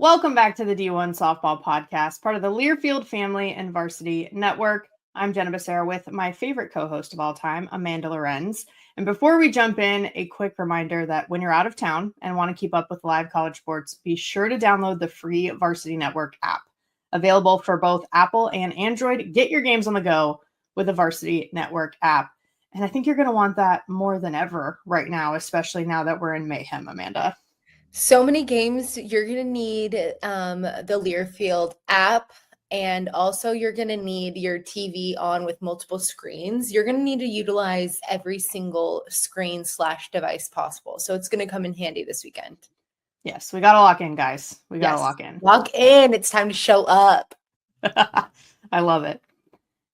Welcome back to the D1Softball podcast, part of the Learfield Family and Varsity Network. I'm Jenna Becerra with my favorite co-host of all time, Amanda Lorenz. And before we jump in, a quick reminder that when you're out of town and want to keep up with live college sports, be sure to download the free Varsity Network app. Available for both Apple and Android. Get your games on the go with the Varsity Network app. And I think you're going to want that more than ever right now, especially now that we're in Mayhem, Amanda. So many games. You're going to need the Learfield app, and also you're going to need your TV on with multiple screens. You're going to need to utilize every single screen/device possible. So it's going to come in handy this weekend. Yes, we got to lock in, guys. We got to lock in. Lock in. It's time to show up. I love it.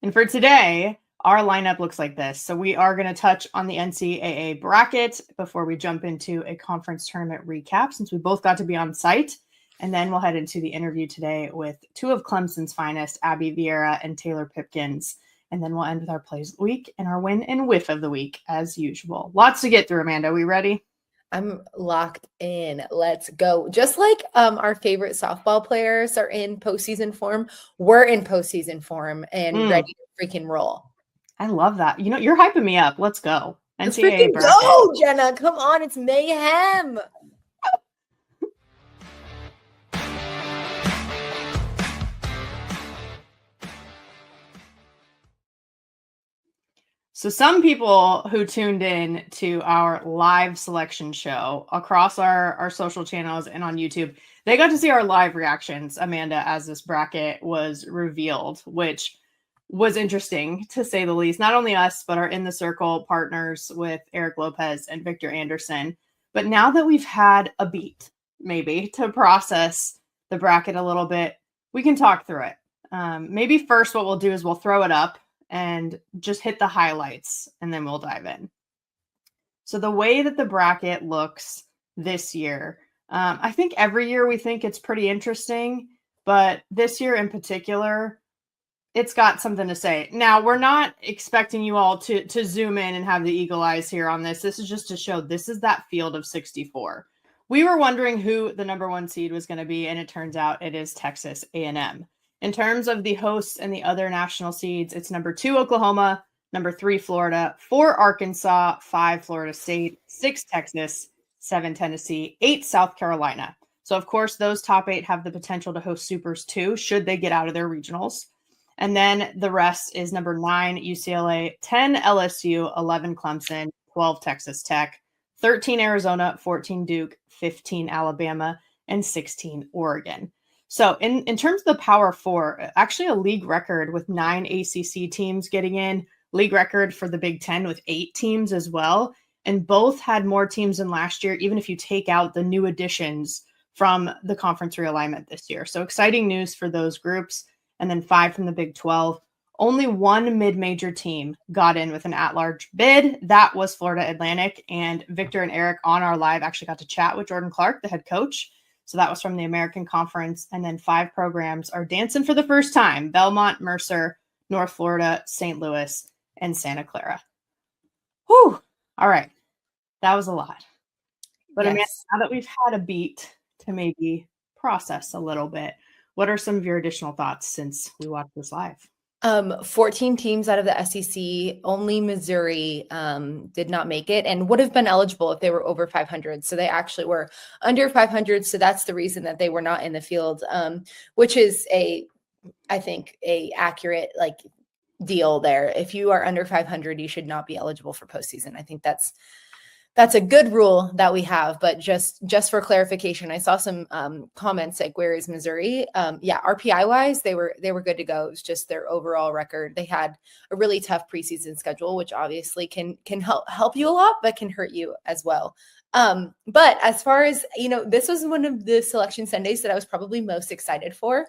And for today, our lineup looks like this. So we are going to touch on the NCAA bracket before we jump into a conference tournament recap, since we both got to be on site. And then we'll head into the interview today with two of Clemson's finest, Aby Vieira and Taylor Pipkins. And then we'll end with our plays of the week and our win and whiff of the week, as usual. Lots to get through, Amanda. We ready? I'm locked in. Let's go. Just like our favorite softball players are in postseason form, we're in postseason form and ready to freaking roll. I love that. You know, you're hyping me up. Let's go. Let's freaking go, Jenna. Come on. It's mayhem. So some people who tuned in to our live selection show across our social channels and on YouTube, they got to see our live reactions, Amanda, as this bracket was revealed, which was interesting to say the least. Not only us, but our In the Circle partners with Eric Lopez and Victor Anderson. But now that we've had a beat, maybe, to process the bracket a little bit, we can talk through it. Maybe first what we'll do is we'll throw it up and just hit the highlights, and then we'll dive in. So the way that the bracket looks this year, I think every year we think it's pretty interesting, but this year in particular, it's got something to say. Now, we're not expecting you all to zoom in and have the eagle eyes here on this. This is just to show this is that field of 64. We were wondering who the number one seed was going to be, and it turns out it is Texas A&M. In terms of the hosts and the other national seeds, it's number 2, Oklahoma, number 3, Florida, 4, Arkansas, 5, Florida State, 6, Texas, 7, Tennessee, 8, South Carolina. So, of course, those top 8 have the potential to host Supers too, should they get out of their regionals. And then the rest is number 9, UCLA, 10, LSU, 11, Clemson, 12, Texas Tech, 13, Arizona, 14, Duke, 15, Alabama, and 16, Oregon. So in terms of the Power Four, actually a league record with 9 ACC teams getting in, league record for the Big Ten with 8 teams as well. And both had more teams than last year, even if you take out the new additions from the conference realignment this year. So exciting news for those groups. And then 5 from the Big 12. Only one mid-major team got in with an at-large bid. That was Florida Atlantic. And Victor and Eric on our live actually got to chat with Jordan Clark, the head coach. So that was from the American Conference. And then 5 programs are dancing for the first time: Belmont, Mercer, North Florida, St. Louis, and Santa Clara. Whew. All right. That was a lot. But yes. Amanda, now that we've had a beat to maybe process a little bit, what are some of your additional thoughts since we watched this live? 14 teams out of the SEC, only Missouri did not make it and would have been eligible if they were over 500. So they actually were under 500. So that's the reason that they were not in the field, which is I think a accurate deal there. If you are under 500, you should not be eligible for postseason. I think that's a good rule that we have, but just for clarification, I saw some comments like, where is Missouri? RPI wise, they were good to go. It was just their overall record. They had a really tough preseason schedule, which obviously can help you a lot, but can hurt you as well. But as far as, this was one of the selection Sundays that I was probably most excited for.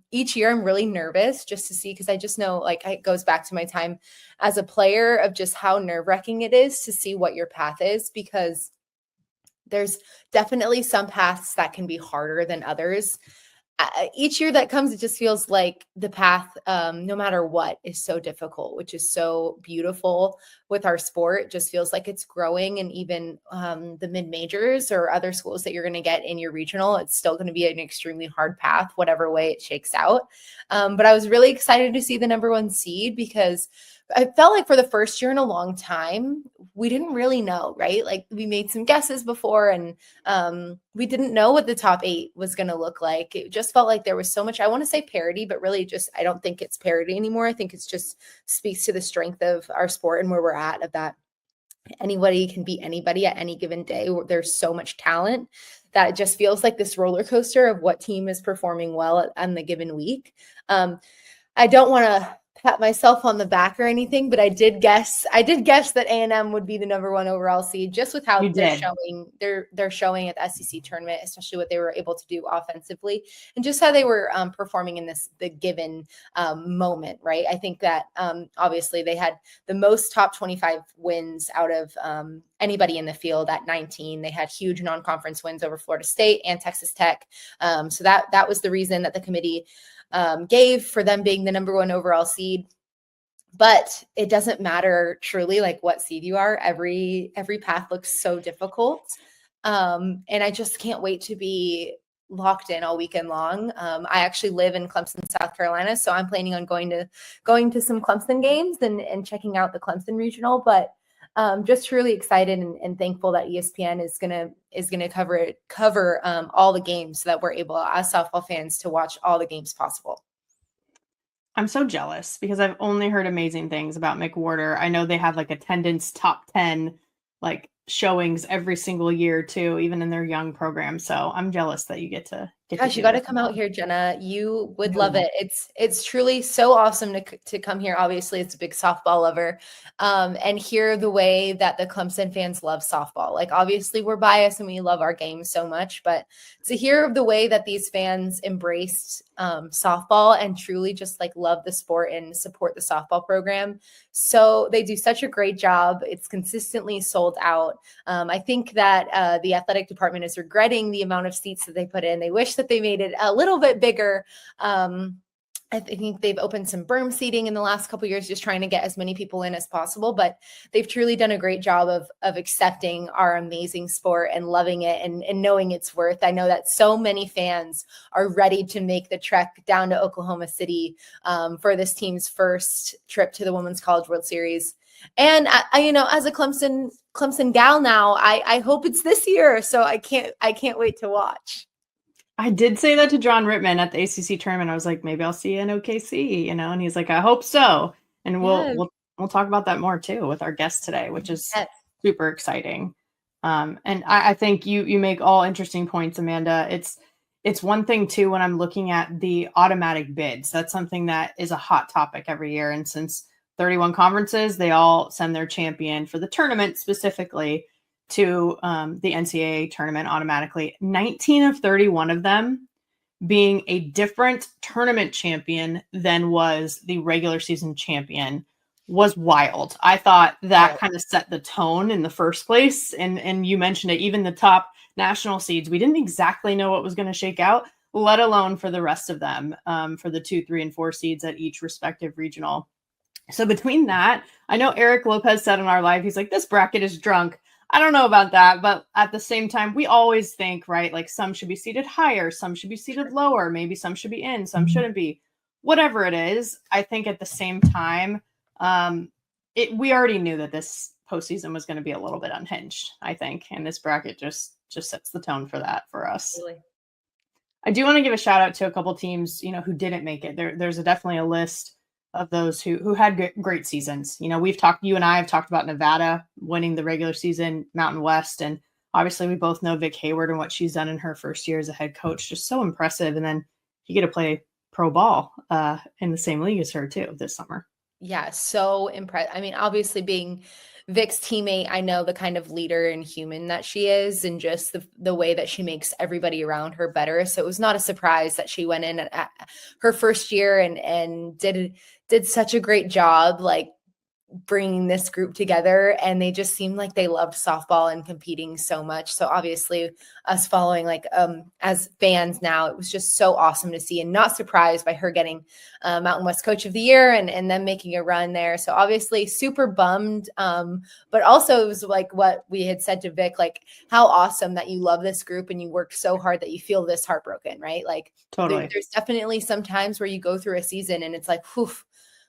Each year I'm really nervous just to see, because I just know it goes back to my time as a player of just how nerve-wracking it is to see what your path is, because there's definitely some paths that can be harder than others. each year that comes, it just feels like the path, no matter what, is so difficult, which is so beautiful with our sport. It just feels like it's growing. And even the mid-majors or other schools that you're going to get in your regional, it's still going to be an extremely hard path, whatever way it shakes out. But I was really excited to see the number 1 seed, because I felt like for the first year in a long time, we didn't really know, right? Like, we made some guesses before, and we didn't know what the top 8 was going to look like. It just felt like there was so much, I want to say parity, but really just, I don't think it's parity anymore. I think it's just speaks to the strength of our sport and where we're at, of that anybody can beat anybody at any given day. There's so much talent that it just feels like this roller coaster of what team is performing well on the given week. I don't want to pat myself on the back or anything, but I did guess that A&M would be the number 1 overall seed, just with how they're showing at the SEC tournament, especially what they were able to do offensively, and just how they were performing in the given moment, right? I think that obviously they had the most top 25 wins out of anybody in the field at 19. They had huge non-conference wins over Florida State and Texas Tech. So that was the reason that the committee gave for them being the number 1 overall seed. But it doesn't matter truly like what seed you are. Every path looks so difficult. And I just can't wait to be locked in all weekend long. I actually live in Clemson, South Carolina, so I'm planning on going to some Clemson games and checking out the Clemson regional. But just really excited and thankful that ESPN is gonna cover all the games, so that we're able, as softball fans, to watch all the games possible. I'm so jealous because I've only heard amazing things about McWhorter. I know they have like attendance top 10 like showings every single year too, even in their young program. So I'm jealous that you get to Gosh, you got to come out here, Jenna. You would love it. It's truly so awesome to come here. Obviously, it's a big softball lover, and hear the way that the Clemson fans love softball. Like, obviously, we're biased and we love our game so much, but to hear the way that these fans embraced softball and truly just like love the sport and support the softball program. So they do such a great job. It's consistently sold out. I think that the athletic department is regretting the amount of seats that they put in. They wish that they made it a little bit bigger. I think they've opened some berm seating in the last couple of years, just trying to get as many people in as possible. But they've truly done a great job of accepting our amazing sport and loving it and knowing its worth. I know that so many fans are ready to make the trek down to Oklahoma City for this team's first trip to the Women's College World Series. And I as a Clemson gal now, I hope it's this year. So I can't wait to watch. I did say that to John Rittman at the ACC tournament. I was like, maybe I'll see you in OKC, and he's like, I hope so. And we'll talk about that more too with our guest today, which is super exciting. And I think you make all interesting points, Amanda. It's one thing too, when I'm looking at the automatic bids, that's something that is a hot topic every year. And since 31 conferences, they all send their champion for the tournament specifically to the NCAA tournament automatically. 19 of 31 of them being a different tournament champion than was the regular season champion was wild. I thought that kind of set the tone in the first place. And you mentioned it, even the top national seeds, we didn't exactly know what was going to shake out, let alone for the rest of them, for the 2, 3, and 4 seeds at each respective regional. So between that, I know Eric Lopez said on our live, he's like, this bracket is drunk. I don't know about that, but at the same time, we always think, right, like some should be seated higher, some should be seated lower, maybe some should be in, some shouldn't be. Whatever it is, I think at the same time, we already knew that this postseason was going to be a little bit unhinged, I think, and this bracket just sets the tone for that for us. Really? I do want to give a shout out to a couple teams, who didn't make it. There's definitely a list of those who had great seasons. You and I have talked about Nevada winning the regular season, Mountain West, and obviously we both know Vic Hayward and what she's done in her first year as a head coach, just so impressive. And then you get to play pro ball in the same league as her too this summer. Yeah, so impressed. I mean, obviously being Vic's teammate, I know the kind of leader and human that she is and just the way that she makes everybody around her better. So it was not a surprise that she went in at her first year and did such a great job, like bringing this group together, and they just seemed like they loved softball and competing so much. So obviously us following as fans now, it was just so awesome to see, and not surprised by her getting Mountain West Coach of the Year and then making a run there. So obviously super bummed, but also it was like what we had said to Vic, like how awesome that you love this group and you worked so hard that you feel this heartbroken, right? Like Totally. there's definitely some times where you go through a season and it's like, whew,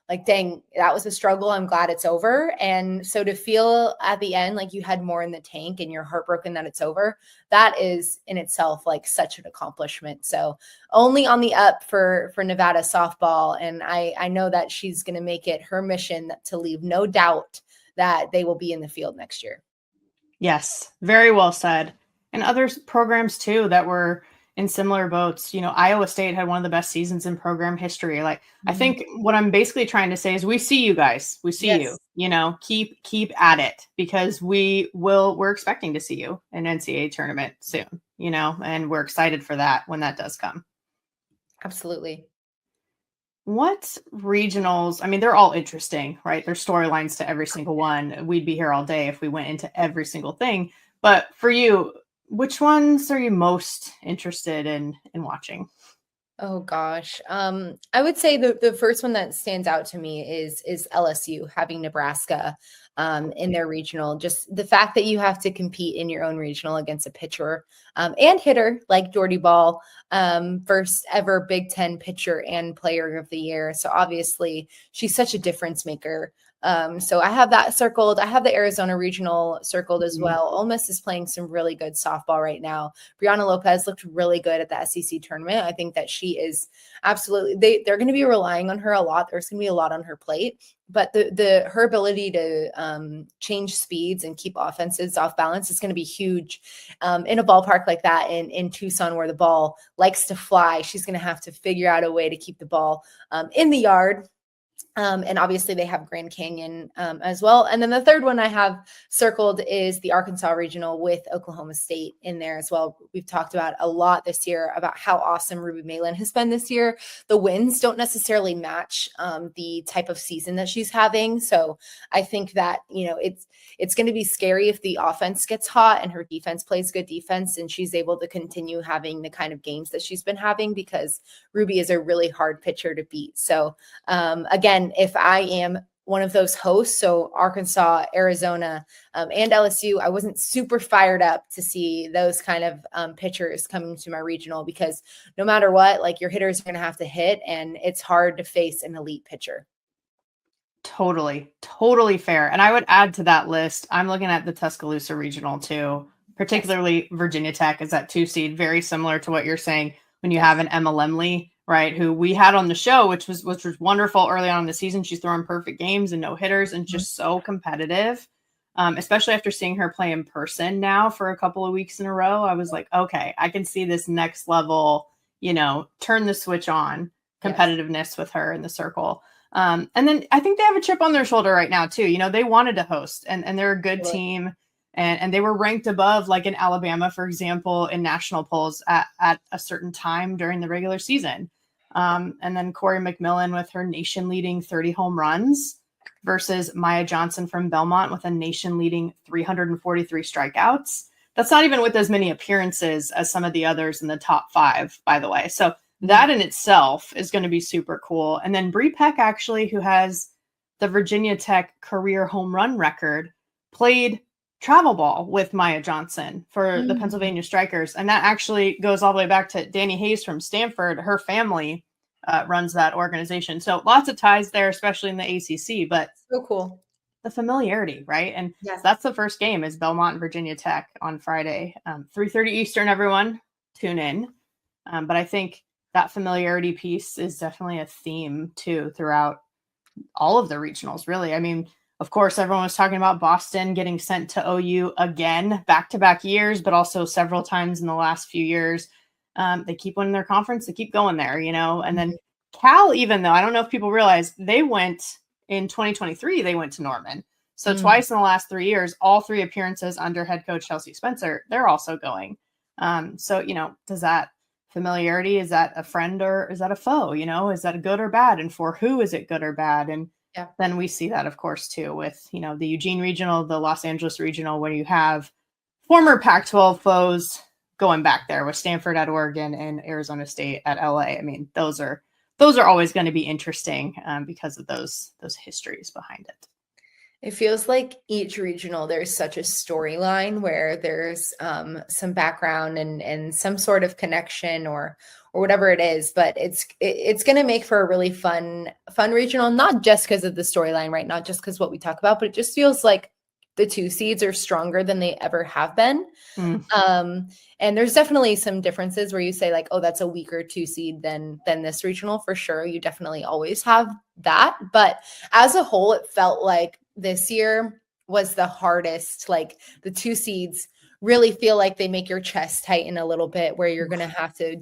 like, dang, that was a struggle. I'm glad it's over. And so to feel at the end like you had more in the tank and you're heartbroken that it's over, that is in itself like such an accomplishment. So only on the up for Nevada softball. And I know that she's going to make it her mission to leave no doubt that they will be in the field next year. Yes, very well said. And other programs too that were in similar boats. Iowa State had one of the best seasons in program history. Like, I think what I'm basically trying to say is we see you guys. We see you. Keep at it, because we're expecting to see you in NCAA tournament soon, and we're excited for that when that does come. Absolutely. What regionals? I mean, they're all interesting, right? There's storylines to every single one. We'd be here all day if we went into every single thing. But for you, which ones are you most interested in watching? Oh gosh. I would say the first one that stands out to me is LSU having Nebraska in their regional. Just the fact that you have to compete in your own regional against a pitcher and hitter like Jordy Ball, first ever Big Ten pitcher and player of the year. So obviously she's such a difference maker. So I have that circled. I have the Arizona regional circled as well. Ole Miss is playing some really good softball right now. Brianna Lopez looked really good at the SEC tournament. I think that she is absolutely, they're going to be relying on her a lot. There's going to be a lot on her plate, but her ability to change speeds and keep offenses off balance is going to be huge in a ballpark like that in Tucson, where the ball likes to fly. She's going to have to figure out a way to keep the ball in the yard. And obviously they have Grand Canyon as well. And then the third one I have circled is the Arkansas Regional with Oklahoma State in there as well. We've talked about a lot this year about how awesome Ruby Malin has been this year. The wins don't necessarily match the type of season that she's having. So I think that, it's going to be scary if the offense gets hot and her defense plays good defense and she's able to continue having the kind of games that she's been having, because Ruby is a really hard pitcher to beat. So again, if I am one of those hosts, so Arkansas, Arizona, and LSU, I wasn't super fired up to see those kind of pitchers coming to my regional, because no matter what, like, your hitters are going to have to hit, and it's hard to face an elite pitcher. Totally fair. And I would add to that list, I'm looking at the Tuscaloosa regional too, particularly Virginia Tech is that 2 seed, very similar to what you're saying when you have an Emma Lemley, right, who we had on the show, which was wonderful early on in the season. She's throwing perfect games and no hitters and just so competitive, especially after seeing her play in person now for a couple of weeks in a row. I was like, okay, I can see this next level, turn the switch on competitiveness with her in the circle. And then I think they have a chip on their shoulder right now too. They wanted to host and they're a good team. And they were ranked above, like in Alabama, for example, in national polls at a certain time during the regular season. And then Corey McMillan with her nation-leading 30 home runs versus Maya Johnson from Belmont with a nation-leading 343 strikeouts. That's not even with as many appearances as some of the others in the top 5, by the way. So that in itself is going to be super cool. And then Bree Peck, actually, who has the Virginia Tech career home run record, played travel ball with Maya Johnson for the Pennsylvania Strikers. And that actually goes all the way back to Danny Hayes from Stanford. Her family runs that organization. So lots of ties there, especially in the ACC, but so cool. The familiarity, right? And that's the first game is Belmont and Virginia Tech on Friday, 3:30 Eastern, everyone tune in. But I think that familiarity piece is definitely a theme too throughout all of the regionals, really. I mean, of course, everyone was talking about Boston getting sent to OU again, back-to-back years, but also several times in the last few years. They keep winning their conference. They keep going there, And then Cal, even though I don't know if people realize, they went in 2023, they went to Norman. So twice in the last 3 years, all 3 appearances under head coach Chelsea Spencer, they're also going. So, does that familiarity, is that a friend or is that a foe? Is that a good or bad? And for who is it good or bad? And then we see that, of course, too, with, the Eugene Regional, the Los Angeles Regional, where you have former Pac-12 foes going back there with Stanford at Oregon and Arizona State at LA. I mean, those are always going to be interesting because of those histories behind it. It feels like each regional, there's such a storyline where there's some background and some sort of connection or whatever it is, but it's going to make for a really fun regional, not just because of the storyline, right? Not just because what we talk about, but it just feels like the 2 seeds are stronger than they ever have been. And there's definitely some differences where you say like, oh, that's a weaker 2 seed than this regional for sure. You definitely always have that. But as a whole, it felt like this year was the hardest. Like the 2 seeds really feel like they make your chest tighten a little bit, where you're going to have to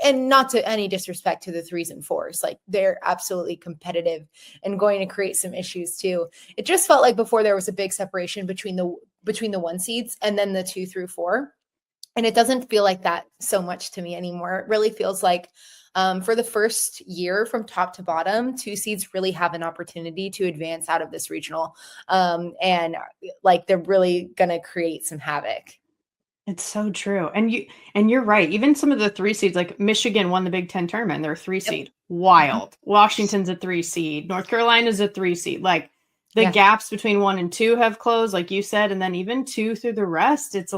and not to any disrespect to the 3s and 4s, like they're absolutely competitive and going to create some issues too. It just felt like before there was a big separation between the 1 seeds and then the 2 through 4. And it doesn't feel like that so much to me anymore. It really feels like for the first year from top to bottom, 2 seeds really have an opportunity to advance out of this regional. And like they're really going to create some havoc. It's so true. And you're right. Even some of the 3 seeds, like Michigan won the Big Ten tournament. They're a 3 seed. Wild. Washington's a 3 seed. North Carolina's a 3 seed. Like the gaps between 1 and 2 have closed, like you said, and then even 2 through the rest, it's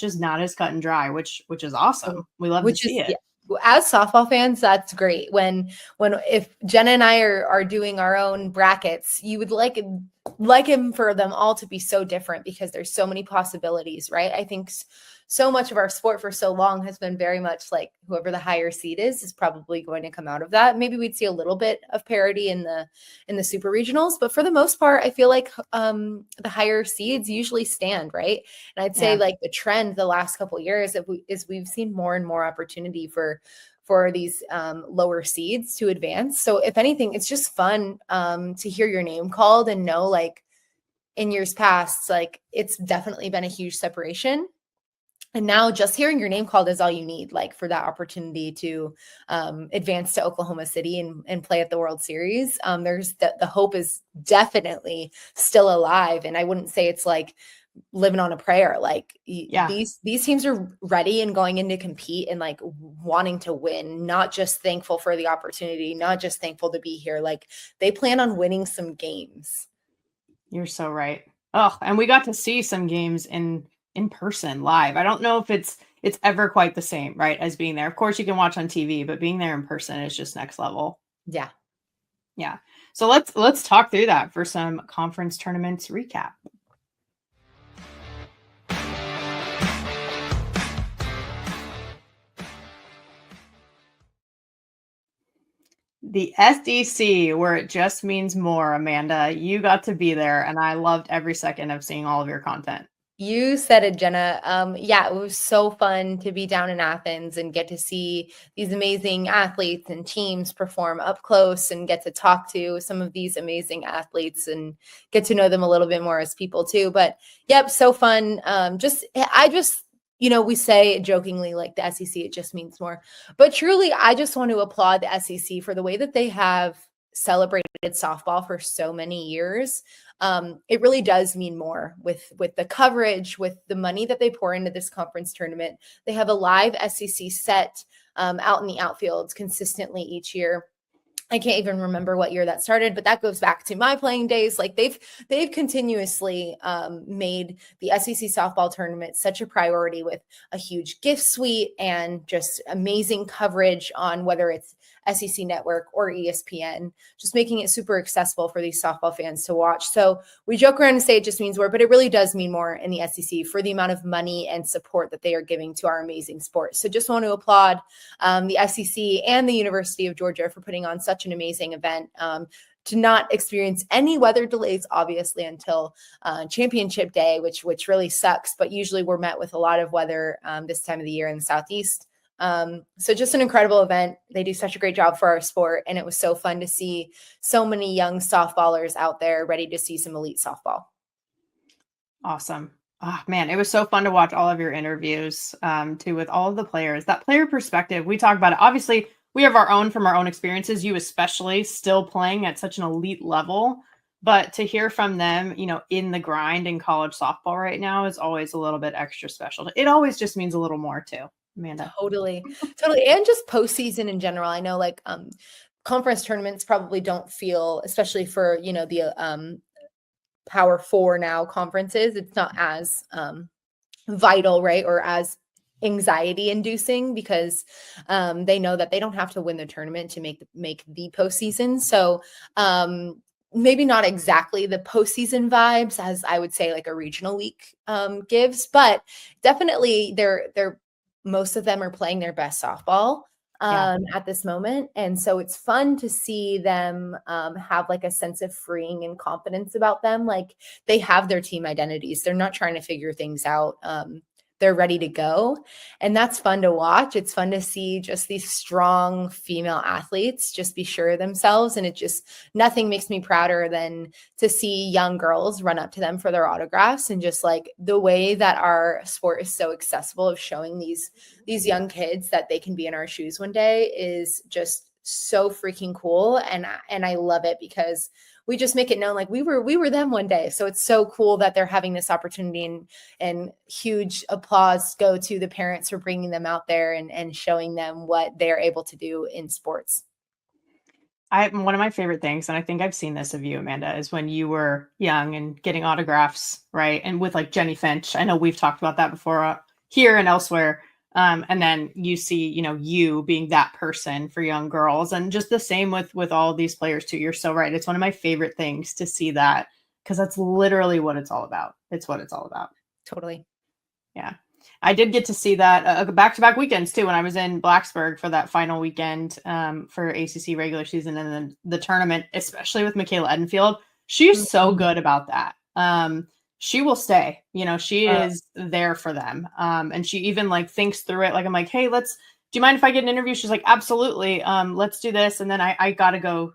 just not as cut and dry, which is awesome. We love to see it. As softball fans, that's great. If Jenna and I are doing our own brackets, you would like him for them all to be so different because there's so many possibilities, right? I think so much of our sport for so long has been very much like whoever the higher seed is probably going to come out of that. Maybe we'd see a little bit of parity in the super regionals, but for the most part, I feel like the higher seeds usually stand, right? And I'd say like the trend the last couple of years is we've seen more and more opportunity for these lower seeds to advance. So if anything, it's just fun to hear your name called and know like in years past, like it's definitely been a huge separation. And now just hearing your name called is all you need, like for that opportunity to advance to Oklahoma City and play at the World Series. There's the hope is definitely still alive. And I wouldn't say it's like living on a prayer. Like these teams are ready and going in to compete and like wanting to win, not just thankful for the opportunity, not just thankful to be here. Like they plan on winning some games. You're so right. Oh, and we got to see some games in person live. I don't know if it's ever quite the same, right, as being there. Of course you can watch on TV, but being there in person is just next level. Yeah. So let's talk through that for some conference tournaments recap. The SEC, where it just means more. Amanda, you got to be there, and I loved every second of seeing all of your content. You said it, Jenna. It was so fun to be down in Athens and get to see these amazing athletes and teams perform up close and get to talk to some of these amazing athletes and get to know them a little bit more as people too. But yep, so fun. We say jokingly like the SEC, it just means more. But truly, I just want to applaud the SEC for the way that they have celebrated softball for so many years. It really does mean more with the coverage, with the money that they pour into this conference tournament. They have a live SEC set out in the outfields consistently each year. I can't even remember what year that started, but that goes back to my playing days. Like they've continuously made the SEC softball tournament such a priority with a huge gift suite and just amazing coverage on whether it's SEC Network or ESPN, just making it super accessible for these softball fans to watch. So we joke around and say it just means more, but it really does mean more in the SEC for the amount of money and support that they are giving to our amazing sport. So just want to applaud the SEC and the University of Georgia for putting on such an amazing event. To not experience any weather delays, obviously, until championship day, which really sucks. But usually we're met with a lot of weather this time of the year in the Southeast. So just an incredible event. They do such a great job for our sport. And it was so fun to see so many young softballers out there ready to see some elite softball. Awesome. Oh, man, it was so fun to watch all of your interviews too with all of the players. That player perspective, we talk about it. Obviously, we have our own from our own experiences, you especially still playing at such an elite level. But to hear from them, in the grind in college softball right now is always a little bit extra special. It always just means a little more too, Amanda. Totally. And just postseason in general. I know like conference tournaments probably don't feel, especially for, the Power 4 now conferences, it's not as vital, right? Or as anxiety inducing because they know that they don't have to win the tournament to make the postseason. So maybe not exactly the postseason vibes as I would say like a regional week gives, but definitely they're most of them are playing their best softball at this moment. And so it's fun to see them have like a sense of freeing and confidence about them. Like they have their team identities. They're not trying to figure things out. They're ready to go. And that's fun to watch. It's fun to see just these strong female athletes just be sure of themselves. And nothing makes me prouder than to see young girls run up to them for their autographs. And just like the way that our sport is so accessible of showing these young kids that they can be in our shoes one day is just so freaking cool. And I love it because we just make it known like we were them one day. So it's so cool that they're having this opportunity, and huge applause go to the parents for bringing them out there and showing them what they're able to do in sports. One of my favorite things, and I think I've seen this of you, Amanda, is when you were young and getting autographs, right? And with like Jenny Finch, I know we've talked about that before here and elsewhere. And then you see, you being that person for young girls, and just the same with all these players too. You're so right. It's one of my favorite things to see that, because that's literally what it's all about. It's what it's all about. Totally. Yeah. I did get to see that back-to-back weekends too, when I was in Blacksburg for that final weekend for ACC regular season, and then the tournament, especially with Michaela Edenfield. She's so good about that. She will stay, she is there for them. And she even like thinks through it. Like, I'm like, hey, do you mind if I get an interview? She's like, absolutely. Let's do this. And then I gotta go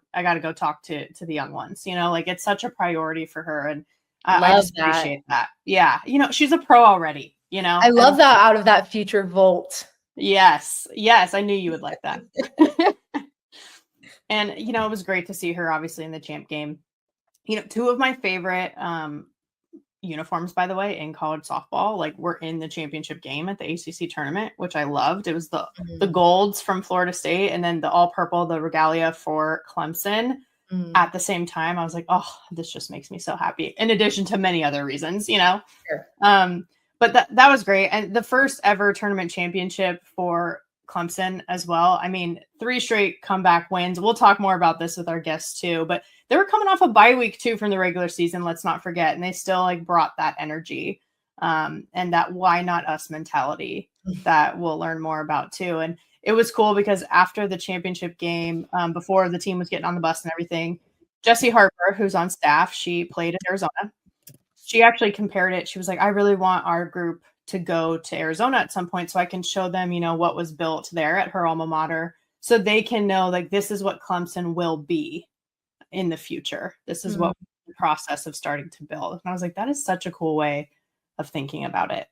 talk to the young ones, like it's such a priority for her. And I just appreciate that. Yeah. She's a pro already, I love that out of that future Volt. Yes. I knew you would like that. And, it was great to see her obviously in the champ game. Two of my favorite, uniforms, by the way, in college softball, like were in the championship game at the ACC tournament, which I loved. It was the golds from Florida State, and then the all purple, the regalia for Clemson at the same time. I was like, oh, this just makes me so happy, in addition to many other reasons, Sure. But that was great. And the first ever tournament championship for Clemson as well. I mean, 3 straight comeback wins. We'll talk more about this with our guests too, but they were coming off a bye week too from the regular season. Let's not forget. And they still like brought that energy and that why not us mentality that we'll learn more about too. And it was cool because after the championship game, before the team was getting on the bus and everything, Jessie Harper, who's on staff, she played in Arizona. She actually compared it. She was like, I really want our group to go to Arizona at some point so I can show them, what was built there at her alma mater, so they can know like this is what Clemson will be in the future. This is what the process of starting to build. And I was like, that is such a cool way of thinking about it.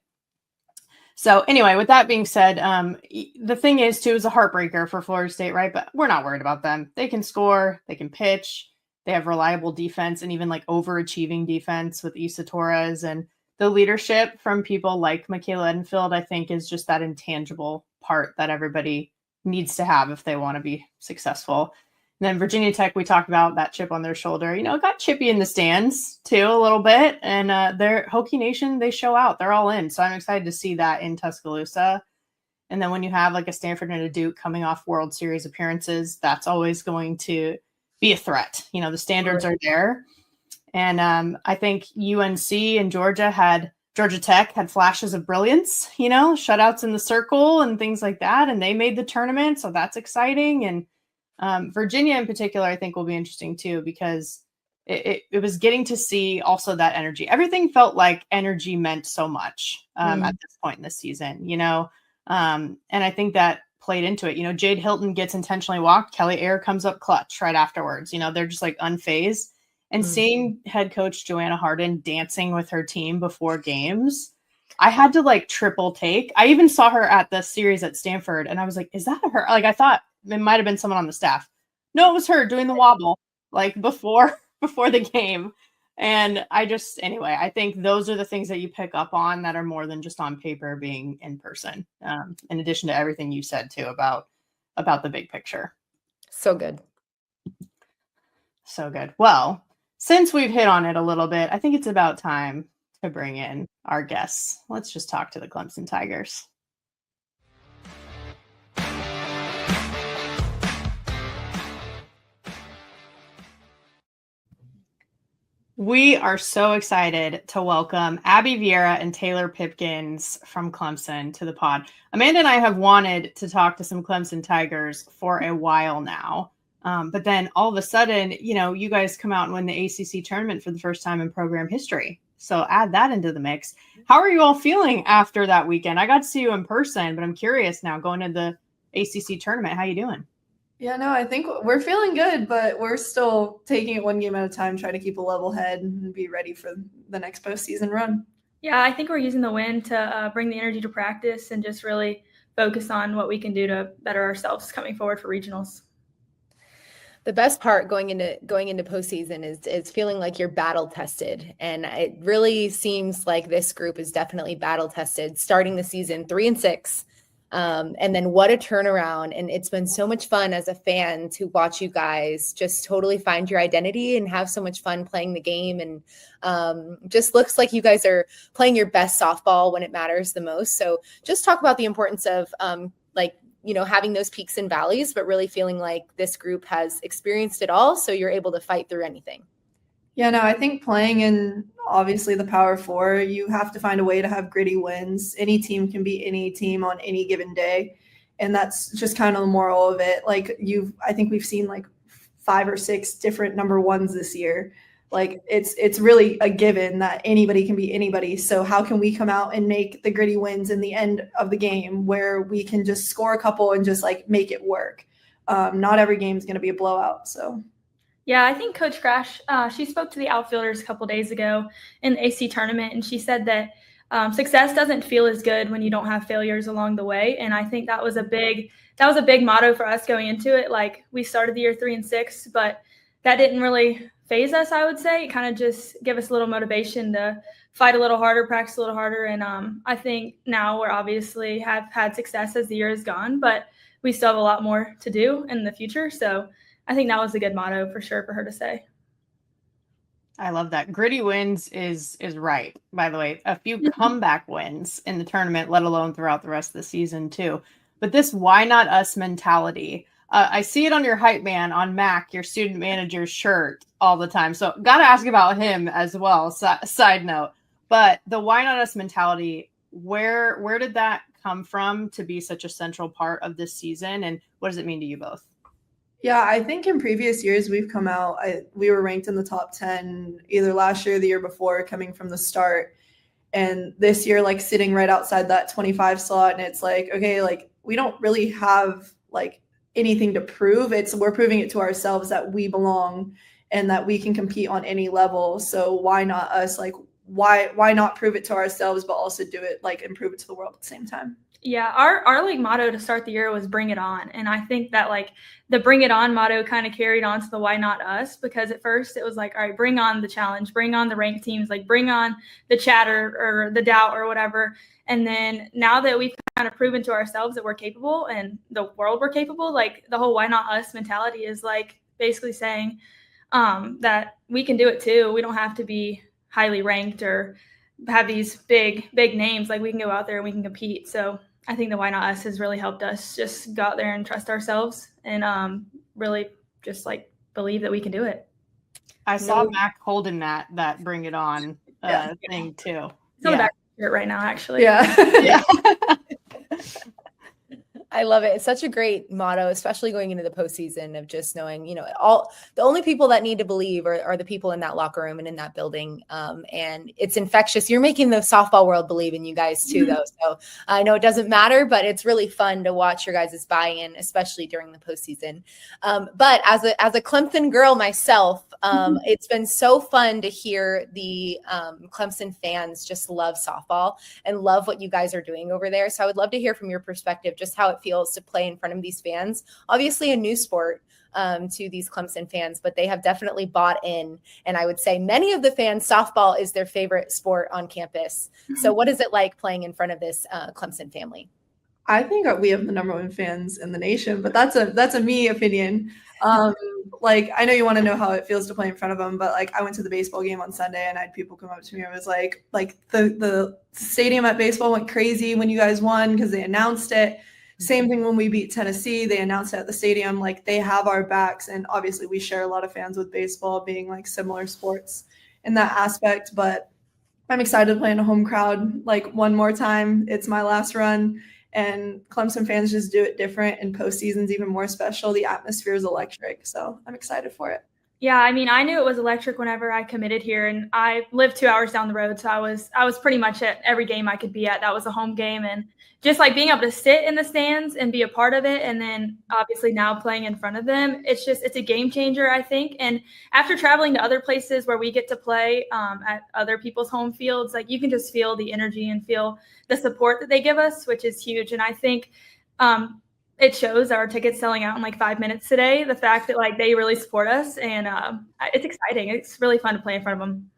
So anyway, with that being said, the thing is too, it was a heartbreaker for Florida State, right? But we're not worried about them. They can score, they can pitch, they have reliable defense, and even like overachieving defense with Issa Torres, and the leadership from people like Michaela Edenfield, I think, is just that intangible part that everybody needs to have if they want to be successful. And then Virginia Tech, we talked about that chip on their shoulder. It got chippy in the stands too a little bit. And their Hokie Nation, they show out. They're all in. So I'm excited to see that in Tuscaloosa. And then when you have like a Stanford and a Duke coming off World Series appearances, that's always going to be a threat. The standards are there. And I think UNC and Georgia Tech had flashes of brilliance, shutouts in the circle and things like that. And they made the tournament. So that's exciting. And Virginia in particular, I think will be interesting too, because it was getting to see also that energy. Everything felt like energy meant so much at this point in the season, and I think that played into it. Jade Hilton gets intentionally walked. Kelly Ayer comes up clutch right afterwards. They're just like unfazed. And seeing head coach Joanna Hardin dancing with her team before games, I had to like triple take. I even saw her at the series at Stanford, and I was like, is that her? Like, I thought it might have been someone on the staff. No, it was her doing the wobble like before the game. And anyway, I think those are the things that you pick up on that are more than just on paper being in person. In addition to everything you said too about the big picture. So good. So good. Well, since we've hit on it a little bit, I think it's about time to bring in our guests. Let's just talk to the Clemson Tigers. We are so excited to welcome Aby Vieira and Taylor Pipkins from Clemson to the pod. Amanda and I have wanted to talk to some Clemson Tigers for a while now. But then all of a sudden, you guys come out and win the ACC tournament for the first time in program history. So add that into the mix. How are you all feeling after that weekend? I got to see you in person, but I'm curious now going to the ACC tournament. How you doing? Yeah, no, I think we're feeling good, but we're still taking it one game at a time, trying to keep a level head and be ready for the next postseason run. Yeah, I think we're using the win to bring the energy to practice and just really focus on what we can do to better ourselves coming forward for regionals. The best part going into postseason is feeling like you're battle tested. And it really seems like this group is definitely battle tested, starting the season 3-6. And then what a turnaround. And it's been so much fun as a fan to watch you guys just totally find your identity and have so much fun playing the game. And just looks like you guys are playing your best softball when it matters the most. So just talk about the importance of having those peaks and valleys, but really feeling like this group has experienced it all. So you're able to fight through anything. Yeah, no, I think playing in obviously the Power Four, you have to find a way to have gritty wins. Any team can beat any team on any given day. And that's just kind of the moral of it. I think we've seen 5 or 6 different number ones this year. It's really a given that anybody can beat anybody. So how can we come out and make the gritty wins in the end of the game where we can just score a couple and just make it work? Not every game is going to be a blowout. So. Yeah, I think Coach Crash, she spoke to the outfielders a couple days ago in the ACC tournament, and she said that success doesn't feel as good when you don't have failures along the way. And I think that was a big motto for us going into it. We started the year 3-6, but that didn't really phase us, I would say. It kind of just gave us a little motivation to fight a little harder, practice a little harder. And I think now we're obviously have had success as the year has gone, but we still have a lot more to do in the future. So I think that was a good motto for sure for her to say. I love that. Gritty wins is right. By the way, a few comeback wins in the tournament, let alone throughout the rest of the season too. But this why not us mentality, I see it on your hype man on Mac, your student manager's shirt all the time. So got to ask about him as well. Side note, but the why not us mentality, where did that come from to be such a central part of this season? And what does it mean to you both? Yeah, I think in previous years we've come out, we were ranked in the top 10 either last year or the year before coming from the start. And this year, sitting right outside that 25 slot. And it's okay, we don't really have anything to prove. We're proving it to ourselves that we belong and that we can compete on any level. So why not us? Why not prove it to ourselves, but also do it and prove it to the world at the same time? Yeah, our league motto to start the year was bring it on. And I think that the bring it on motto kind of carried on to the why not us, because at first it was all right, bring on the challenge, bring on the ranked teams, bring on the chatter or the doubt or whatever. And then now that we've kind of proven to ourselves that we're capable and the world we're capable, the whole why not us mentality is basically saying that we can do it too. We don't have to be highly ranked or have these big names. We can go out there and we can compete. So I think the why not us has really helped us just go out there and trust ourselves and really just believe that we can do it. I saw Mac holding that bring it on thing too. It's on the back of the shirt right now, actually. Yeah. Yeah. I love it. It's such a great motto, especially going into the postseason of just knowing, the only people that need to believe are the people in that locker room and in that building. And it's infectious. You're making the softball world believe in you guys too, though. So I know it doesn't matter, but it's really fun to watch your guys' buy-in, especially during the postseason. But as a Clemson girl myself, It's been so fun to hear the Clemson fans just love softball and love what you guys are doing over there. So I would love to hear from your perspective just how it feels to play in front of these fans. Obviously a new sport to these Clemson fans, but they have definitely bought in. And I would say many of the fans, softball is their favorite sport on campus. So what is it like playing in front of this Clemson family? I think we have the number one fans in the nation, but that's a me opinion. Like, I know you want to know how it feels to play in front of them, but like, I went to the baseball game on Sunday and I had people come up to me. I was like the stadium at baseball went crazy when you guys won because they announced it. Same thing when we beat Tennessee, they announced it at the stadium. Like, they have our backs, and obviously we share a lot of fans with baseball being like similar sports in that aspect. But I'm excited to play in a home crowd like one more time. It's my last run. And Clemson fans just do it different, and postseason's even more special. The atmosphere is electric, so I'm excited for it. Yeah, I mean, I knew it was electric whenever I committed here, and I lived 2 hours down the road, so I was pretty much at every game I could be at. That was a home game, and just like being able to sit in the stands and be a part of it, and then obviously now playing in front of them, it's a game changer, I think. And after traveling to other places where we get to play at other people's home fields, like, you can just feel the energy and feel the support that they give us, which is huge. And I think it shows. Our tickets selling out in like 5 minutes today. The fact that like they really support us, and it's exciting. It's really fun to play in front of them.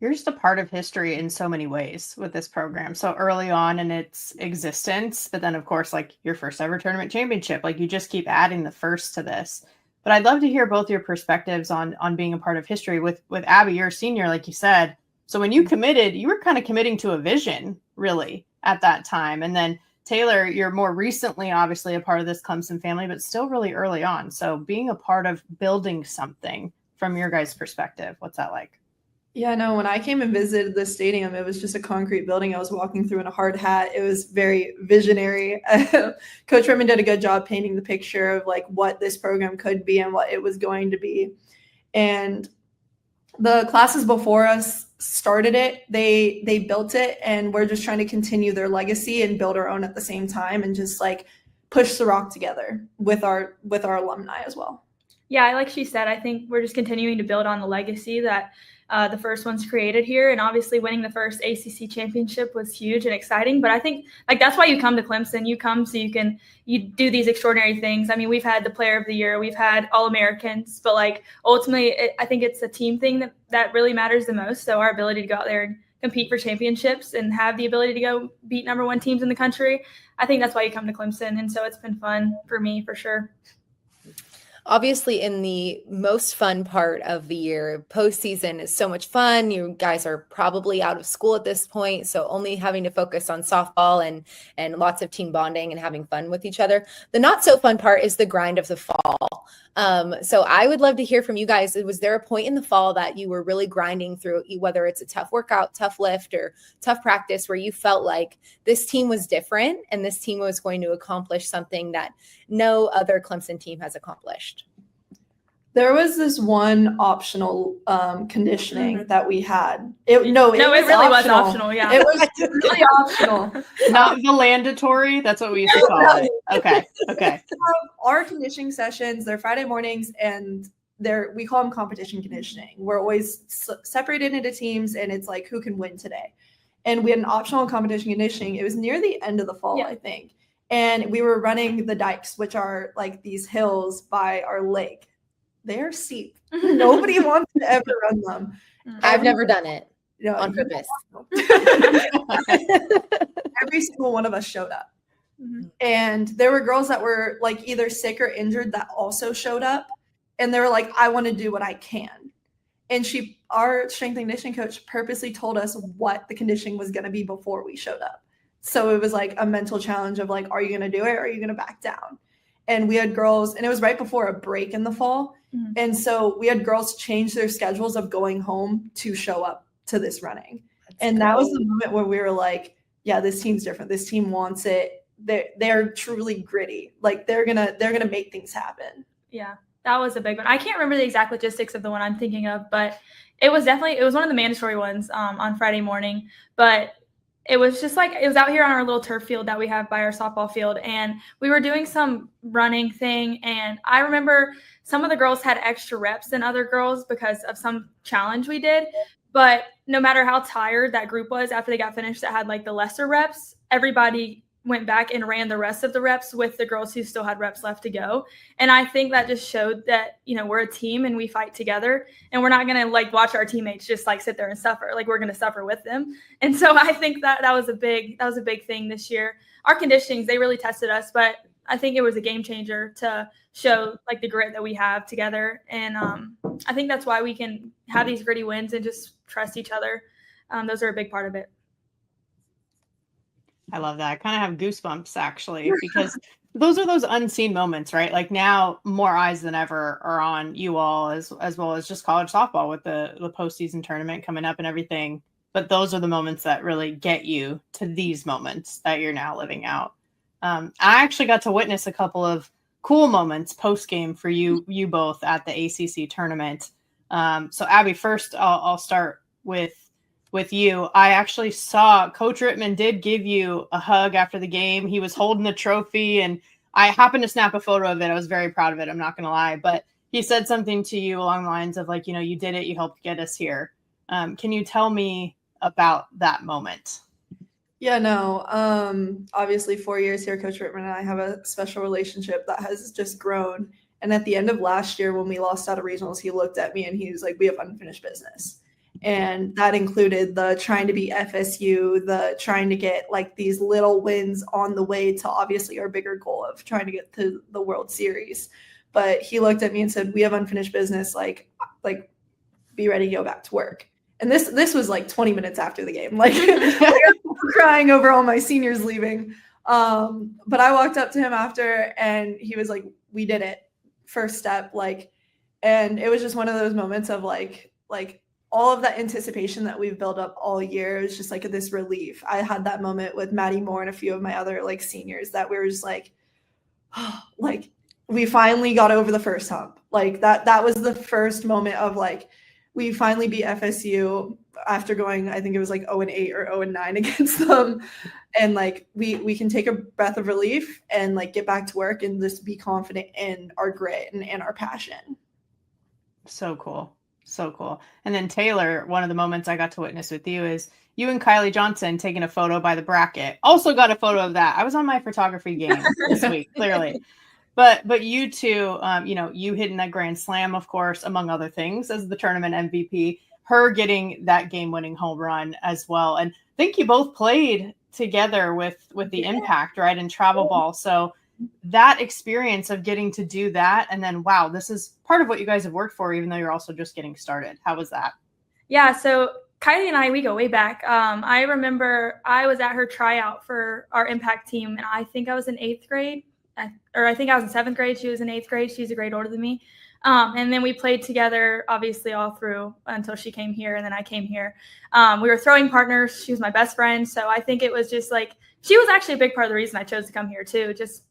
You're just a part of history in so many ways with this program. So early on in its existence, but then of course, like your first ever tournament championship, like you just keep adding the first to this. But I'd love to hear both your perspectives on being a part of history. With Aby, you're a senior, like you said. So when you committed, you were kind of committing to a vision really at that time. And then Taylor, you're more recently obviously a part of this Clemson family, but still really early on. So being a part of building something from your guys' perspective, what's that like? Yeah, no, when I came and visited the stadium, it was just a concrete building I was walking through in a hard hat. It was very visionary. Coach Redmond did a good job painting the picture of like what this program could be and what it was going to be. And the classes before us started it, they built it, and we're just trying to continue their legacy and build our own at the same time, and just like push the rock together with our alumni as well. Yeah, like she said, I think we're just continuing to build on the legacy that the first one's created here. And obviously winning the first ACC championship was huge and exciting. But I think like that's why you come to Clemson. You come so you do these extraordinary things. I mean, we've had the player of the year, we've had All-Americans, but like ultimately I think it's a team thing that really matters the most. So our ability to go out there and compete for championships and have the ability to go beat number one teams in the country, I think that's why you come to Clemson. And so it's been fun for me for sure. Obviously, in the most fun part of the year, postseason is so much fun. You guys are probably out of school at this point, so only having to focus on softball and lots of team bonding and having fun with each other. The not so fun part is the grind of the fall. So I would love to hear from you guys. Was there a point in the fall that you were really grinding through, whether it's a tough workout, tough lift, or tough practice, where you felt like this team was different and this team was going to accomplish something that no other Clemson team has accomplished? There was this one optional conditioning that we had. It really was optional. Yeah, it was really optional. Not valandatory. That's what we used to call it. Okay. Our conditioning sessions, they're Friday mornings, and we call them competition conditioning. We're always separated into teams, and it's like who can win today. And we had an optional competition conditioning. It was near the end of the fall, I think, and we were running the dikes, which are like these hills by our lake. They're steep. Nobody wants to ever run them. I've never done it on purpose. Every single one of us showed up. Mm-hmm. And there were girls that were like either sick or injured that also showed up. And they were like, I want to do what I can. And our strength and conditioning coach purposely told us what the conditioning was going to be before we showed up. So it was like a mental challenge of like, are you going to do it or are you going to back down? And we had girls, and it was right before a break in the fall. Mm-hmm. And so we had girls change their schedules of going home to show up to this running. That was the moment where we were like, yeah, this team's different. This team wants it. They're truly gritty. Like they're gonna make things happen. Yeah, that was a big one. I can't remember the exact logistics of the one I'm thinking of, but it was one of the mandatory ones on Friday morning. But it was just like, it was out here on our little turf field that we have by our softball field. And we were doing some running thing. And I remember some of the girls had extra reps than other girls because of some challenge we did. But no matter how tired that group was after they got finished that had like the lesser reps, everybody went back and ran the rest of the reps with the girls who still had reps left to go. And I think that just showed that, you know, we're a team and we fight together, and we're not going to like watch our teammates just like sit there and suffer. Like, we're going to suffer with them. And so I think that was a big thing this year. Our conditionings, they really tested us, but I think it was a game changer to show like the grit that we have together. And I think that's why we can have these gritty wins and just trust each other. Those are a big part of it. I love that. I kind of have goosebumps actually, because those are those unseen moments, right? Like, now more eyes than ever are on you all, as well as just college softball with the postseason tournament coming up and everything. But those are the moments that really get you to these moments that you're now living out. I actually got to witness a couple of cool moments post game for you both at the ACC tournament. So Aby, first I'll start with you. I actually saw Coach Rittman did give you a hug after the game. He was holding the trophy, and I happened to snap a photo of it. I was very proud of it, I'm not going to lie. But he said something to you along the lines of like, you know, you did it. You helped get us here. Can you tell me about that moment? Yeah, no. Obviously 4 years here, Coach Rittman and I have a special relationship that has just grown. And at the end of last year, when we lost out of regionals, he looked at me and he was like, we have unfinished business. And that included the trying to beat FSU, the trying to get like these little wins on the way to obviously our bigger goal of trying to get to the World Series. But he looked at me and said, we have unfinished business, like be ready to go back to work. And this was like 20 minutes after the game. Like, I'm crying over all my seniors leaving. But I walked up to him after and he was like, we did it. First step. Like, and it was just one of those moments of like all of that anticipation that we've built up all year is just like this relief. I had that moment with Maddie Moore and a few of my other like seniors that we were just like, oh, like we finally got over the first hump. Like that was the first moment of like, we finally beat FSU after going, I think it was like 0-8 or 0-9 against them. And like, we can take a breath of relief and like get back to work and just be confident in our grit and our passion. So cool. So cool. And then Taylor, one of the moments I got to witness with you is you and Kylie Johnson taking a photo by the bracket. Also got a photo of that. I was on my photography game this week, clearly. But you two, you know, you hitting that grand slam, of course, among other things, as the tournament MVP, her getting that game-winning home run as well. And I think you both played together with the Impact, right, in travel ball. So that experience of getting to do that, and then, wow, this is part of what you guys have worked for, even though you're also just getting started. How was that? Yeah, so Kylie and I, we go way back. I remember I was at her tryout for our Impact team, and I think I was in 8th grade, or I think I was in 7th grade. She was in 8th grade. She's a grade older than me. And then we played together, obviously, all through until she came here, and then I came here. We were throwing partners. She was my best friend. So I think it was just like, she was actually a big part of the reason I chose to come here too, just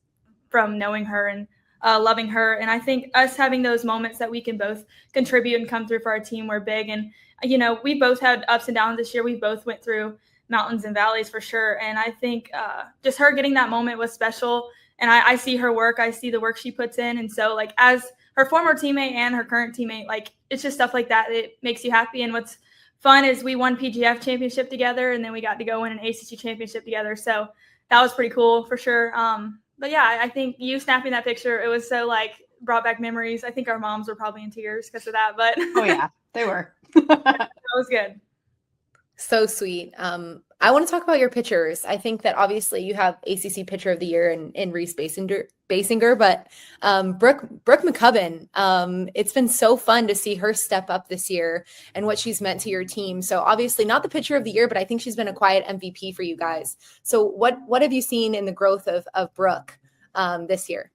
from knowing her and loving her. And I think us having those moments that we can both contribute and come through for our team were big. And, you know, we both had ups and downs this year. We both went through mountains and valleys for sure. And I think just her getting that moment was special. And I see her work. I see the work she puts in. And so, like, as her former teammate and her current teammate, like, it's just stuff like that. It makes you happy. And what's fun is we won PGF championship together, and then we got to go win an ACC championship together. So that was pretty cool for sure. But yeah, I think you snapping that picture, it was so like brought back memories. I think our moms were probably in tears because of that, but oh yeah, they were. That was good. So sweet. I want to talk about your pitchers. I think that obviously you have ACC Pitcher of the Year in Reese Basinger, but Brooke McCubbin, it's been so fun to see her step up this year and what she's meant to your team. So obviously not the Pitcher of the Year, but I think she's been a quiet MVP for you guys. So what have you seen in the growth of Brooke this year?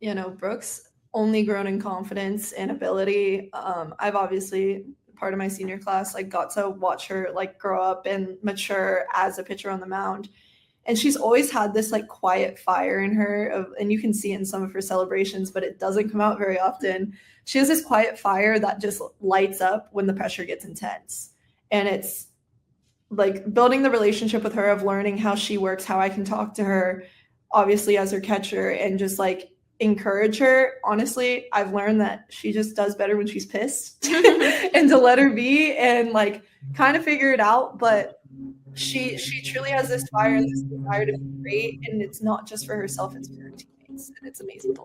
You know, Brooke's only grown in confidence and ability. I've obviously, part of my senior class, like, got to watch her like grow up and mature as a pitcher on the mound. And she's always had this like quiet fire in her and you can see it in some of her celebrations, but it doesn't come out very often. She has this quiet fire that just lights up when the pressure gets intense. And like building the relationship with her, of learning how she works, how I can talk to her, obviously as her catcher, and just like encourage her. Honestly, I've learned that she just does better when she's pissed and to let her be and like kind of figure it out. But she truly has this fire and this desire to be great, and it's not just for herself, it's for her teammates, and it's amazing.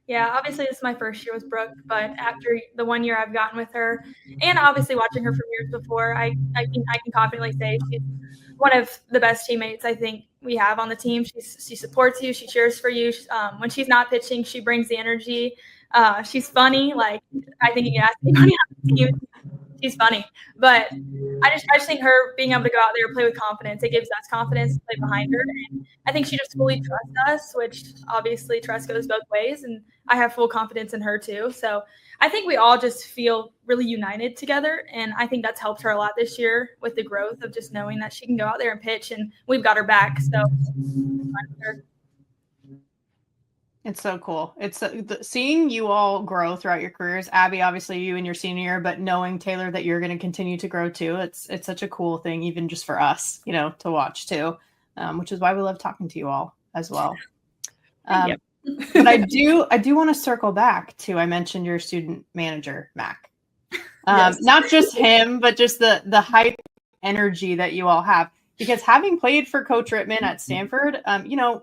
Yeah, obviously this is my first year with Brooke, but after the 1 year I've gotten with her, and obviously watching her from years before, I can confidently say she's one of the best teammates I think we have on the team. She supports you, she cheers for you. When she's not pitching, she brings the energy. She's funny. Like, I think you can ask anybody on the team. She's funny, but I just think her being able to go out there and play with confidence, it gives us confidence to play behind her. And I think she just fully trusts us, which obviously trust goes both ways. And I have full confidence in her too. So I think we all just feel really united together. And I think that's helped her a lot this year with the growth of just knowing that she can go out there and pitch and we've got her back. So it's so cool. It's seeing you all grow throughout your careers. Abby, obviously you in your senior year, but knowing Taylor that you're going to continue to grow too. It's such a cool thing, even just for us, to watch too, which is why we love talking to you all as well. But I do want to circle back to, I mentioned your student manager, Mac. Yes. Not just him, but just the hype energy that you all have. Because having played for Coach Rittman at Stanford,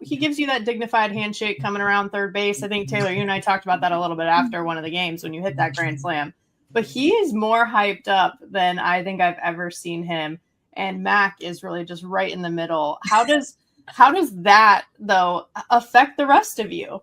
he gives you that dignified handshake coming around third base. I think, Taylor, you and I talked about that a little bit after one of the games when you hit that grand slam. But he is more hyped up than I think I've ever seen him. And Mac is really just right in the middle. How does that, though, affect the rest of you?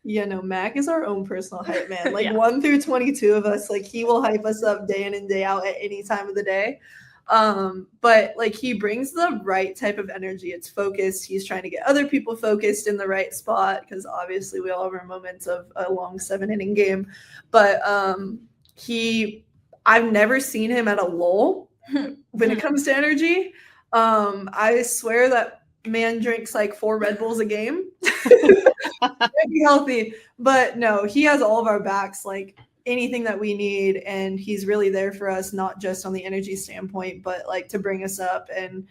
Yeah, no, Mac is our own personal hype man. Like 1 through 22 of us, like he will hype us up day in and day out at any time of the day. But like he brings the right type of energy. It's focused. He's trying to get other people focused in the right spot, because obviously we all have our moments of a long 7-inning game. But I've never seen him at a lull when it comes to energy. I swear that man drinks like 4 Red Bulls a game. Be healthy. But no, he has all of our backs. Like anything that we need, and he's really there for us, not just on the energy standpoint, but like to bring us up and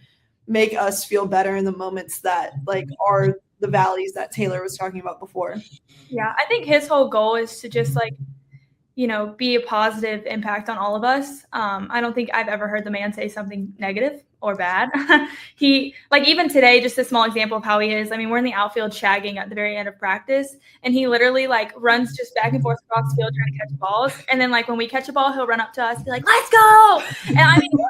make us feel better in the moments that like are the valleys that Taylor was talking about before. Yeah, I think his whole goal is to just like, be a positive impact on all of us. I don't think I've ever heard the man say something negative or bad. He, like, even today, just a small example of how he is. I mean, we're in the outfield shagging at the very end of practice, and he literally like runs just back and forth across the field trying to catch balls. And then like when we catch a ball, he'll run up to us and be like, "Let's go!" And I mean, we're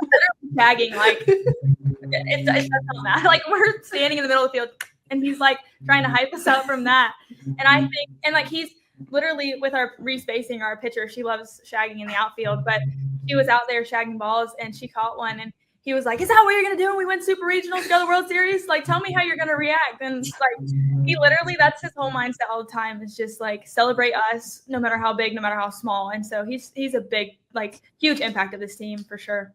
literally shagging, like it's not that. Like we're standing in the middle of the field, and he's like trying to hype us up from that. And I think, and like he's literally with our respacing, our pitcher, she loves shagging in the outfield, but she was out there shagging balls and she caught one, and he was like, "Is that what you're going to do when we win Super Regionals to go to the World Series? Like, tell me how you're going to react." And like, he literally, that's his whole mindset all the time, is just like celebrate us no matter how big, no matter how small. And so he's a big, like huge impact of this team for sure.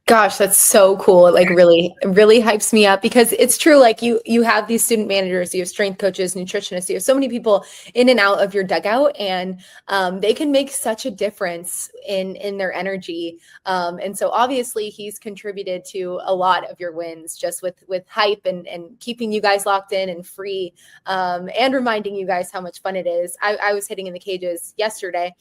Gosh, that's so cool. It like really hypes me up, because it's true. Like you have these student managers, you have strength coaches, nutritionists, you have so many people in and out of your dugout, and they can make such a difference in their energy. And so obviously he's contributed to a lot of your wins just with hype and keeping you guys locked in and free, and reminding you guys how much fun it is. I was hitting in the cages yesterday.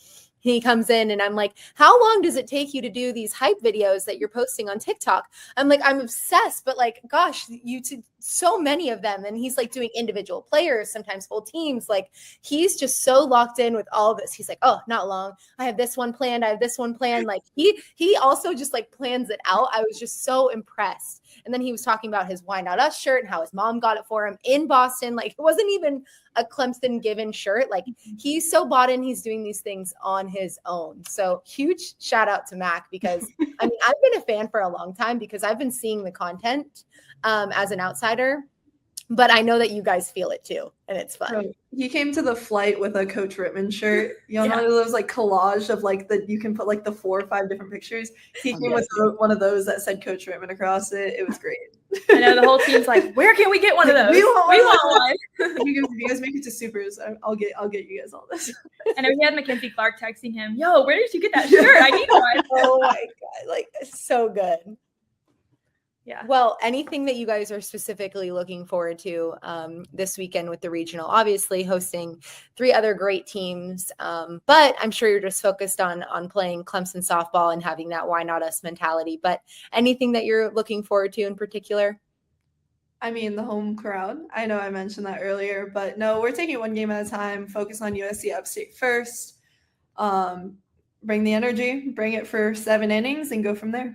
He comes in and I'm like, "How long does it take you to do these hype videos that you're posting on TikTok?" I'm like, "I'm obsessed, but like, gosh, so many of them." And he's like doing individual players, sometimes full teams. Like he's just so locked in with all of this. He's like, "Oh, not long. I have this one planned. Like he also just like plans it out. I was just so impressed. And then he was talking about his Why Not Us shirt and how his mom got it for him in Boston. Like it wasn't even a Clemson given shirt. Like he's so bought in. He's doing these things on his own. So huge shout out to Mac, because I mean, I've been a fan for a long time because I've been seeing the content as an outsider, but I know that you guys feel it too, and it's fun. So he came to the flight with a Coach Rittman shirt. You know, those like collage of like you can put like the 4 or 5 different pictures. He came with one of those that said Coach Rittman across it. It was great. I know the whole team's like, "Where can we get one of those? We want one." You guys make it to Supers. I'll get you guys all this. I know he had Mackenzie Clark texting him, "Yo, where did you get that shirt? I need one." Oh my God, like it's so good. Yeah. Well, anything that you guys are specifically looking forward to this weekend with the regional, obviously hosting 3 other great teams. But I'm sure you're just focused on playing Clemson softball and having that why not us mentality. But anything that you're looking forward to in particular? I mean, the home crowd. I know I mentioned that earlier, but no, we're taking one game at a time, focus on USC Upstate first. Bring the energy, bring it for 7 innings, and go from there.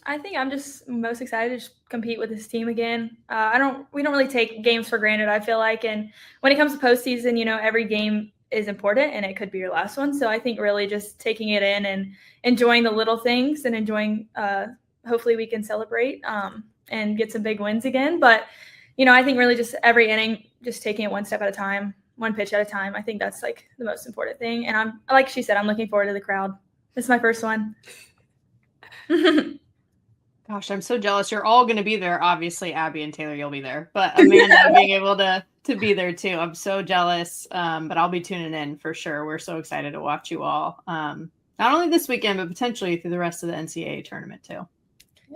I think I'm just most excited to just compete with this team again. We don't really take games for granted, I feel like. And when it comes to postseason, you know, every game is important and it could be your last one. So I think really just taking it in and enjoying the little things and enjoying, hopefully we can celebrate and get some big wins again. But, you know, I think really just every inning, just taking it one step at a time, one pitch at a time. I think that's like the most important thing. And like she said, I'm looking forward to the crowd. This is my first one. Gosh, I'm so jealous. You're all going to be there. Obviously, Abby and Taylor, you'll be there. But Amanda being able to be there too. I'm so jealous. But I'll be tuning in for sure. We're so excited to watch you all. Not only this weekend, but potentially through the rest of the NCAA tournament too.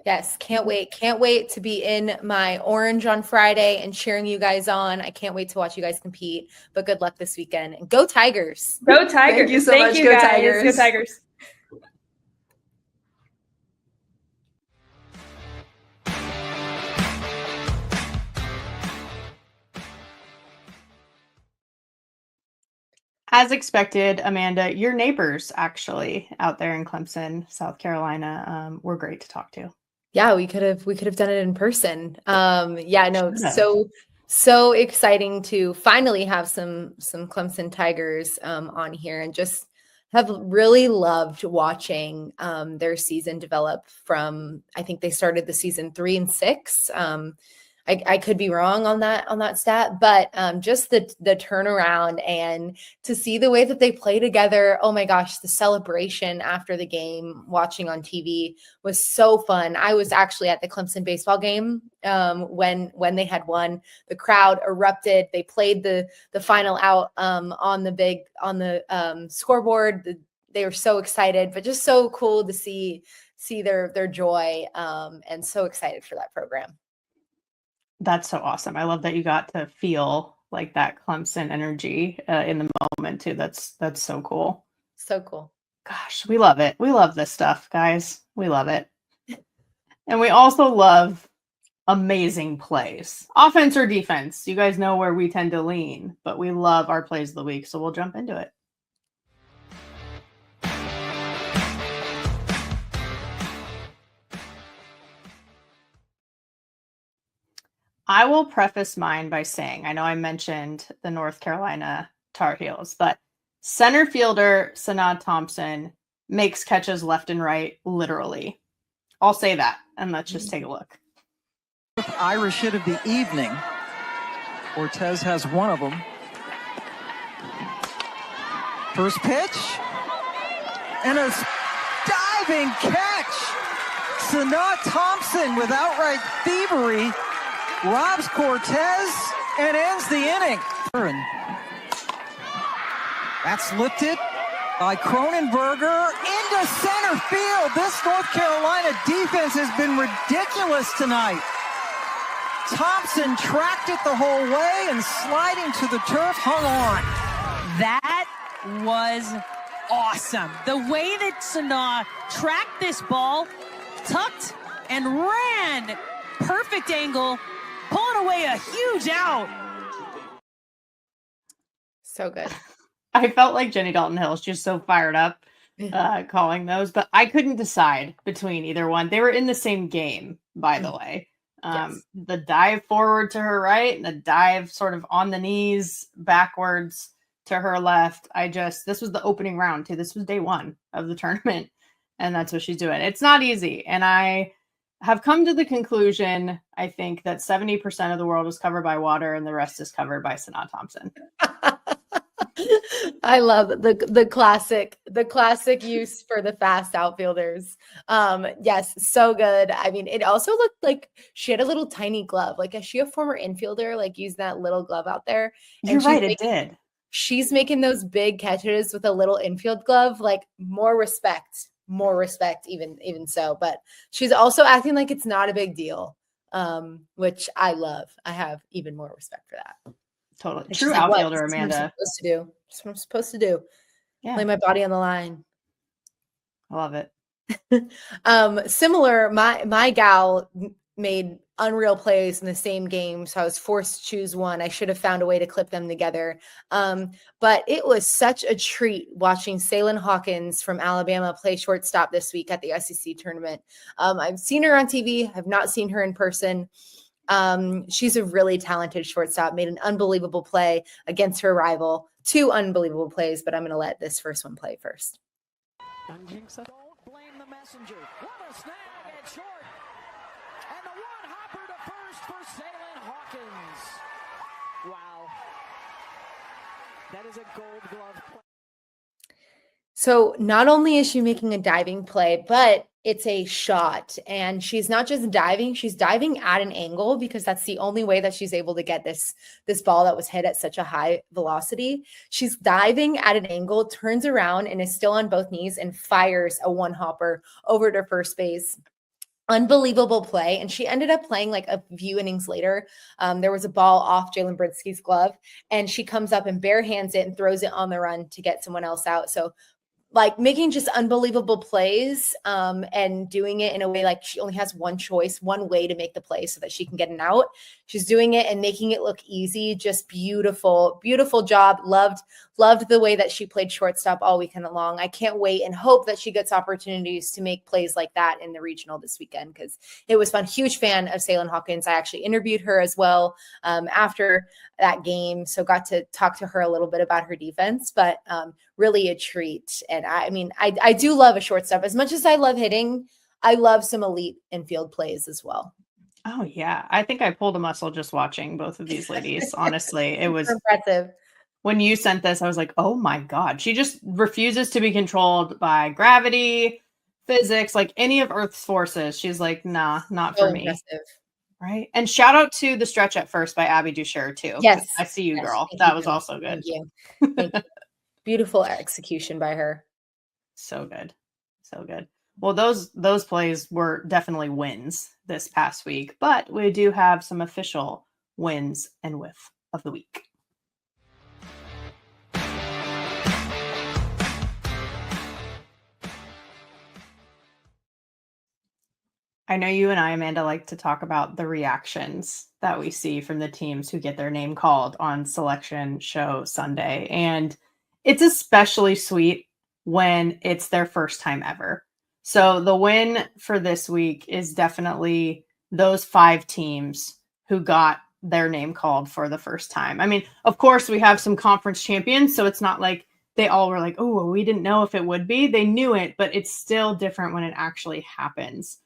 Yes, can't wait. Can't wait to be in my orange on Friday and cheering you guys on. I can't wait to watch you guys compete. But good luck this weekend. And go Tigers. Go Tigers. Thank you so much. You Go guys. Tigers. Go Tigers. As expected, Amanda, your neighbors actually out there in Clemson, South Carolina, were great to talk to. Yeah, we could have done it in person. So exciting to finally have some Clemson Tigers on here, and just have really loved watching their season develop from, I think they started the season 3 and 6. I could be wrong on that stat, but just the turnaround and to see the way that they play together. Oh my gosh, the celebration after the game, watching on TV was so fun. I was actually at the Clemson baseball game when they had won. The crowd erupted. They played the final out on the scoreboard. They were so excited, but just so cool to see their joy and so excited for that program. That's so awesome. I love that you got to feel like that Clemson energy in the moment too. That's so cool. So cool. Gosh, we love it. We love this stuff, guys. We love it. And we also love amazing plays. Offense or defense. You guys know where we tend to lean, but we love our plays of the week. So we'll jump into it. I will preface mine by saying, I know I mentioned the North Carolina Tar Heels, but center fielder Sanaa Thompson makes catches left and right, literally. I'll say that, and let's just take a look. Irish hit of the evening. Cortez has one of them. First pitch. And a diving catch. Sanaa Thompson with outright thievery robs Cortez and ends the inning. That's lifted by Cronenberger into center field. This North Carolina defense has been ridiculous tonight. Thompson tracked it the whole way and sliding to the turf, hung on. That was awesome. The way that Sanaa tracked this ball, tucked and ran, perfect angle, pulling away a huge out. So good. I felt like Jenny Dalton Hill. She's just so fired up calling those, but I couldn't decide between either one. They were in the same game, by the way. Yes. The dive forward to her right and the dive sort of on the knees backwards to her left. This was the opening round too. This was day 1 of the tournament, and that's what she's doing. It's not easy. And I have come to the conclusion, I think, that 70% of the world is covered by water and the rest is covered by Sanaa Thompson. I love the classic use for the fast outfielders. Yes, so good. I mean, it also looked like she had a little tiny glove. Like, is she a former infielder? Like, using that little glove out there? You're right, it did. She's making those big catches with a little infield glove. Like, more respect more respect even so. But she's also acting like it's not a big deal, which I love. I have even more respect for that. Totally. She's True like, "What? outfielder, This is what I'm Amanda. supposed to do. This is what I'm supposed to do. Yeah. Lay my body on the line." I love it. Similar, my gal made unreal plays in the same game, so I was forced to choose one. I should have found a way to clip them together. But it was such a treat watching Salyn Hawkins from Alabama play shortstop this week at the SEC tournament. I've seen her on TV. I've not seen her in person. She's a really talented shortstop, made an unbelievable play against her rival. 2 unbelievable plays, but I'm going to let this first one play first. Don't blame the messenger. What a snag at short. And the one hopper to first for Salyn Hawkins. Wow. That is a gold glove play. So not only is she making a diving play, but it's a shot. And she's not just diving, she's diving at an angle, because that's the only way that she's able to get this ball that was hit at such a high velocity. She's diving at an angle, turns around and is still on both knees and fires a one hopper over to first base. Unbelievable play. And she ended up playing like a few innings later. There was a ball off Jalen Britsky's glove, and she comes up and bare hands it and throws it on the run to get someone else out. So like making just unbelievable plays and doing it in a way like she only has one choice, one way to make the play so that she can get an out. She's doing it and making it look easy. Just beautiful, beautiful job. Loved the way that she played shortstop all weekend long. I can't wait and hope that she gets opportunities to make plays like that in the regional this weekend, because it was fun. Huge fan of Salyn Hawkins. I actually interviewed her as well after that game, so got to talk to her a little bit about her defense, but really a treat. And I mean, I do love a shortstop. As much as I love hitting, I love some elite infield plays as well. Oh, yeah. I think I pulled a muscle just watching both of these ladies. Honestly, it was impressive. When you sent this, I was like, oh my God, she just refuses to be controlled by gravity, physics, like any of Earth's forces. She's like, nah, not for me. Right. And shout out to the stretch at first by Aby Vieira too. Yes. I see you, yes, girl. That was also good. Thank you. Thank you. Beautiful execution by her. So good. So good. Well, those plays were definitely wins this past week, but we do have some official wins and whiff of the week. I know you and I, Amanda, like to talk about the reactions that we see from the teams who get their name called on Selection Show Sunday. And it's especially sweet when it's their first time ever. So the win for this week is definitely those 5 teams who got their name called for the first time. I mean, of course, we have some conference champions, so it's not like they all were like, oh, we didn't know if it would be. They knew it, but it's still different when it actually happens.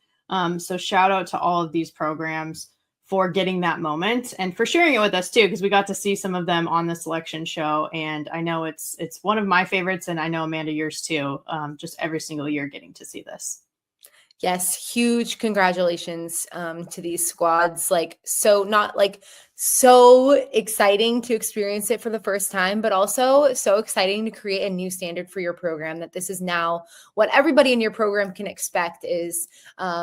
So shout out to all of these programs for getting that moment and for sharing it with us too, because we got to see some of them on the selection show. And I know it's one of my favorites, and I know, Amanda, yours too. Just every single year getting to see this. Yes, huge congratulations to these squads. So exciting to experience it for the first time, but also so exciting to create a new standard for your program, that this is now what everybody in your program can expect is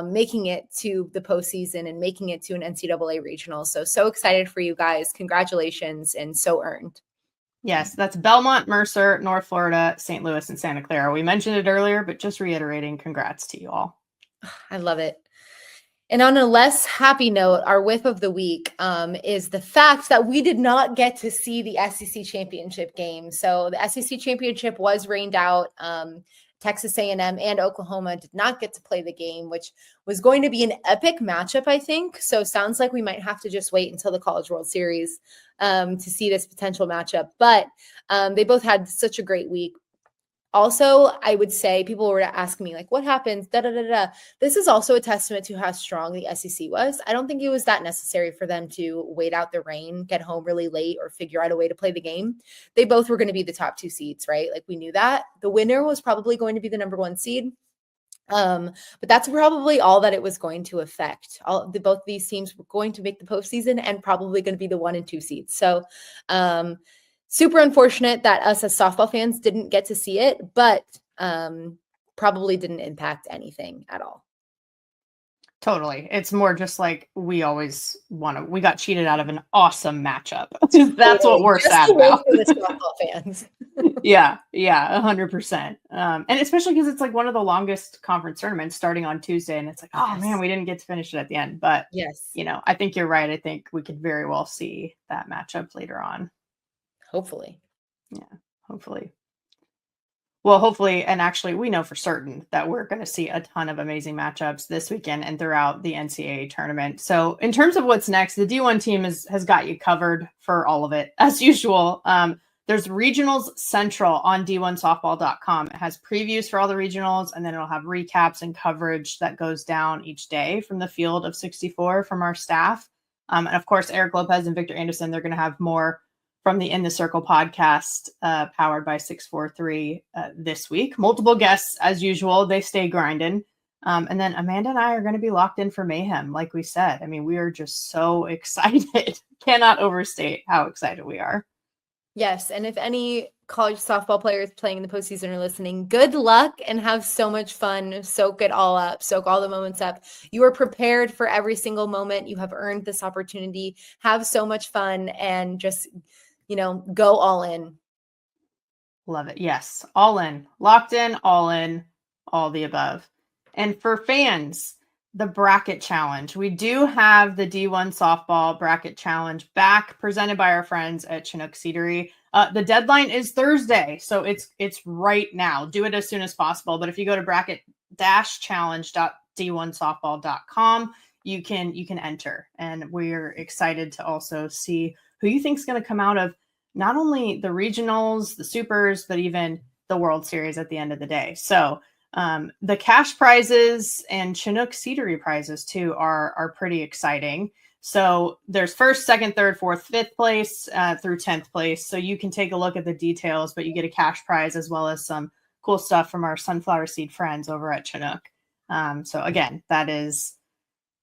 making it to the postseason and making it to an NCAA regional. So excited for you guys. Congratulations, and so earned. Yes, that's Belmont, Mercer, North Florida, St. Louis, and Santa Clara. We mentioned it earlier, but just reiterating, congrats to you all. I love it. And on a less happy note, our whiff of the week is the fact that we did not get to see the SEC championship game. So the SEC championship was rained out. Texas A&M and Oklahoma did not get to play the game, which was going to be an epic matchup, I think. So sounds like we might have to just wait until the College World Series to see this potential matchup. But they both had such a great week. Also, I would say people were asking me, like, what happens? This is also a testament to how strong the SEC was. I don't think it was that necessary for them to wait out the rain, get home really late, or figure out a way to play the game. They both were going to be the top 2 seeds, right? Like, we knew that. The winner was probably going to be the number 1 seed. But that's probably all that it was going to affect. Both these teams were going to make the postseason and probably going to be the 1 and 2 seeds. So, super unfortunate that us as softball fans didn't get to see it, but probably didn't impact anything at all. Totally. It's more just like we always we got cheated out of an awesome matchup. That's what we're Just sad the way about. for the softball fans. Yeah, 100%. And especially because it's like one of the longest conference tournaments starting on Tuesday, and it's like, oh man, we didn't get to finish it at the end. But yes, I think you're right. I think we could very well see that matchup later on. Hopefully. Yeah, hopefully. Well, hopefully, and actually, we know for certain that we're going to see a ton of amazing matchups this weekend and throughout the NCAA tournament. So, in terms of what's next, the D1 team has got you covered for all of it, as usual. There's Regionals Central on D1Softball.com. It has previews for all the regionals, and then it'll have recaps and coverage that goes down each day from the field of 64 from our staff. And of course, Eric Lopez and Victor Anderson, they're going to have more from the In the Circle podcast, powered by 643 this week. Multiple guests, as usual. They stay grinding. And then Amanda and I are going to be locked in for Mayhem, like we said. I mean, we are just so excited. Cannot overstate how excited we are. Yes, and if any college softball players playing in the postseason are listening, good luck and have so much fun. Soak it all up. Soak all the moments up. You are prepared for every single moment. You have earned this opportunity. Have so much fun and just go all in. Love it. Yes. All in. Locked in, all the above. And for fans, the bracket challenge. We do have the D1 softball bracket challenge back, presented by our friends at Chinook Seedery. The deadline is Thursday, so it's right now. Do it as soon as possible. But if you go to bracket-challenge.d1softball.com, you can enter. And we're excited to also see who you think is going to come out of not only the regionals, the supers, but even the World Series at the end of the day. So the cash prizes and Chinook Seedery prizes too are pretty exciting. So there's first, second, third, fourth, fifth place through 10th place. So you can take a look at the details, but you get a cash prize as well as some cool stuff from our sunflower seed friends over at Chinook. So again, that is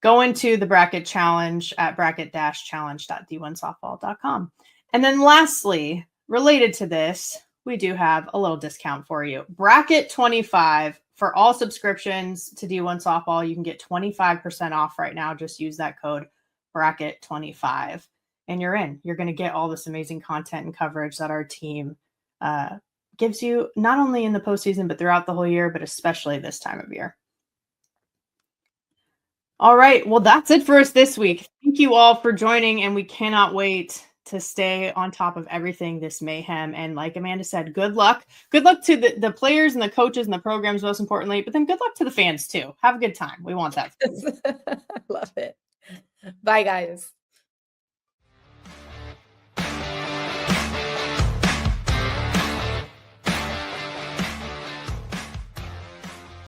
going to the bracket challenge at bracket-challenge.d1softball.com. And then lastly, related to this, we do have a little discount for you. Bracket 25 for all subscriptions to D1 Softball. You can get 25% off right now. Just use that code bracket 25 and you're in. You're going to get all this amazing content and coverage that our team gives you, not only in the postseason, but throughout the whole year, but especially this time of year. All right. Well, that's it for us this week. Thank you all for joining, and we cannot wait to stay on top of everything this Mayhem. And like Amanda said, good luck. Good luck to the players and the coaches and the programs, most importantly, but then good luck to the fans too. Have a good time. We want that. Love it. Bye, guys.